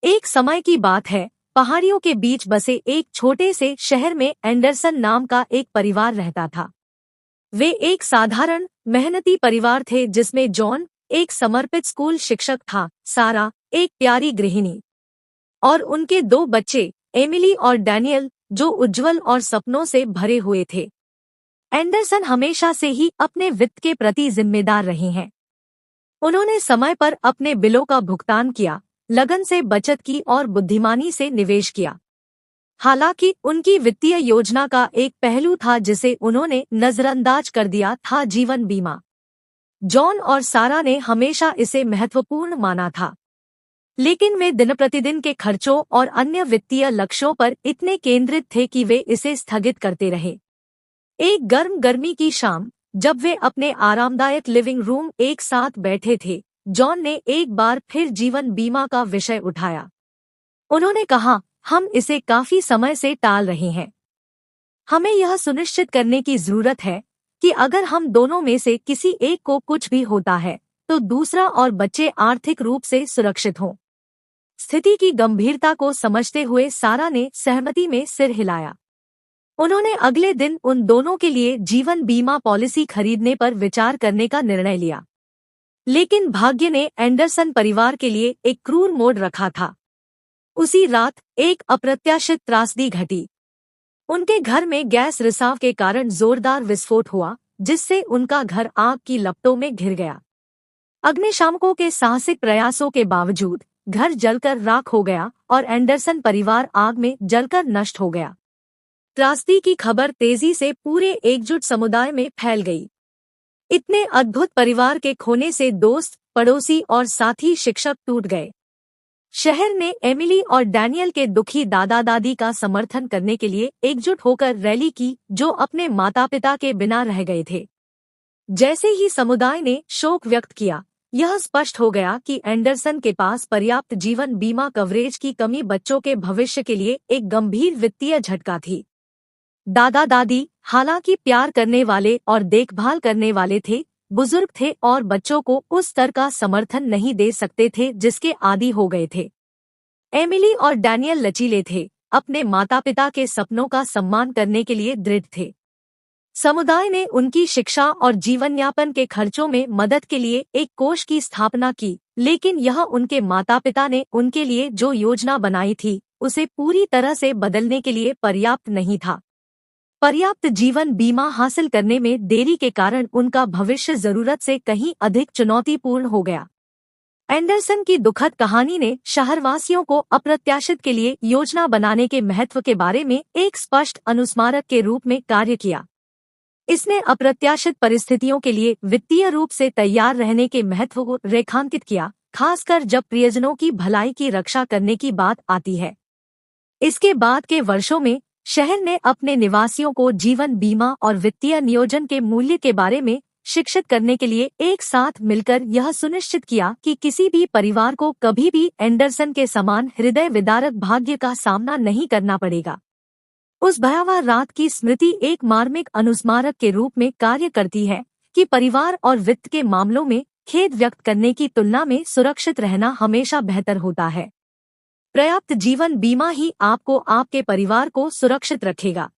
एक समय की बात है, पहाड़ियों के बीच बसे एक छोटे से शहर में एंडरसन नाम का एक परिवार रहता था। वे एक साधारण मेहनती परिवार थे जिसमें जॉन एक समर्पित स्कूल शिक्षक था, सारा एक प्यारी गृहिणी और उनके दो बच्चे एमिली और डैनियल जो उज्जवल और सपनों से भरे हुए थे। एंडरसन हमेशा से ही अपने वित्त के प्रति जिम्मेदार रहे हैं। उन्होंने समय पर अपने बिलों का भुगतान किया, लगन से बचत की और बुद्धिमानी से निवेश किया। हालांकि उनकी वित्तीय योजना का एक पहलू था जिसे उन्होंने नजरअंदाज कर दिया था, जीवन बीमा। जॉन और सारा ने हमेशा इसे महत्वपूर्ण माना था, लेकिन वे दिन प्रतिदिन के खर्चों और अन्य वित्तीय लक्ष्यों पर इतने केंद्रित थे कि वे इसे स्थगित करते रहे। एक गर्मी की शाम, जब वे अपने आरामदायक लिविंग रूम एक साथ बैठे थे, जॉन ने एक बार फिर जीवन बीमा का विषय उठाया। उन्होंने कहा, हम इसे काफी समय से टाल रहे हैं। हमें यह सुनिश्चित करने की जरूरत है कि अगर हम दोनों में से किसी एक को कुछ भी होता है तो दूसरा और बच्चे आर्थिक रूप से सुरक्षित हों। स्थिति की गंभीरता को समझते हुए सारा ने सहमति में सिर हिलाया। उन्होंने अगले दिन उन दोनों के लिए जीवन बीमा पॉलिसी खरीदने पर विचार करने का निर्णय लिया। लेकिन भाग्य ने एंडरसन परिवार के लिए एक क्रूर मोड़ रखा था। उसी रात एक अप्रत्याशित त्रासदी घटी। उनके घर में गैस रिसाव के कारण जोरदार विस्फोट हुआ, जिससे उनका घर आग की लपटों में घिर गया। अग्निशामकों के साहसिक प्रयासों के बावजूद घर जलकर राख हो गया और एंडरसन परिवार आग में जलकर नष्ट हो गया। त्रासदी की खबर तेजी से पूरे एकजुट समुदाय में फैल गई। इतने अद्भुत परिवार के खोने से दोस्त, पड़ोसी और साथी शिक्षक टूट गए। शहर ने एमिली और डैनियल के दुखी दादा दादी का समर्थन करने के लिए एकजुट होकर रैली की, जो अपने माता पिता के बिना रह गए थे। जैसे ही समुदाय ने शोक व्यक्त किया, यह स्पष्ट हो गया कि एंडरसन के पास पर्याप्त जीवन बीमा कवरेज की कमी बच्चों के भविष्य के लिए एक गंभीर वित्तीय झटका थी। दादा दादी, हालांकि प्यार करने वाले और देखभाल करने वाले थे, बुजुर्ग थे और बच्चों को उस स्तर का समर्थन नहीं दे सकते थे जिसके आदी हो गए थे। एमिली और डैनियल लचीले थे, अपने माता पिता के सपनों का सम्मान करने के लिए दृढ़ थे। समुदाय ने उनकी शिक्षा और जीवनयापन के खर्चों में मदद के लिए एक कोष की स्थापना की, लेकिन यह उनके माता पिता ने उनके लिए जो योजना बनाई थी उसे पूरी तरह से बदलने के लिए पर्याप्त नहीं था। पर्याप्त जीवन बीमा हासिल करने में देरी के कारण उनका भविष्य जरूरत से कहीं अधिक चुनौतीपूर्ण हो गया। एंडरसन की दुखद कहानी ने शहरवासियों को अप्रत्याशित के लिए योजना बनाने के महत्व के बारे में एक स्पष्ट अनुस्मारक के रूप में कार्य किया। इसने अप्रत्याशित परिस्थितियों के लिए वित्तीय रूप से तैयार रहने के महत्व को रेखांकित किया, खासकर जब प्रियजनों की भलाई की रक्षा करने की बात आती है। इसके बाद के वर्षों में शहर ने अपने निवासियों को जीवन बीमा और वित्तीय नियोजन के मूल्य के बारे में शिक्षित करने के लिए एक साथ मिलकर यह सुनिश्चित किया कि किसी भी परिवार को कभी भी एंडरसन के समान हृदय विदारक भाग्य का सामना नहीं करना पड़ेगा। उस भयावह रात की स्मृति एक मार्मिक अनुस्मारक के रूप में कार्य करती है कि परिवार और वित्त के मामलों में खेद व्यक्त करने की तुलना में सुरक्षित रहना हमेशा बेहतर होता है। पर्याप्त जीवन बीमा ही आपको आपके परिवार को सुरक्षित रखेगा।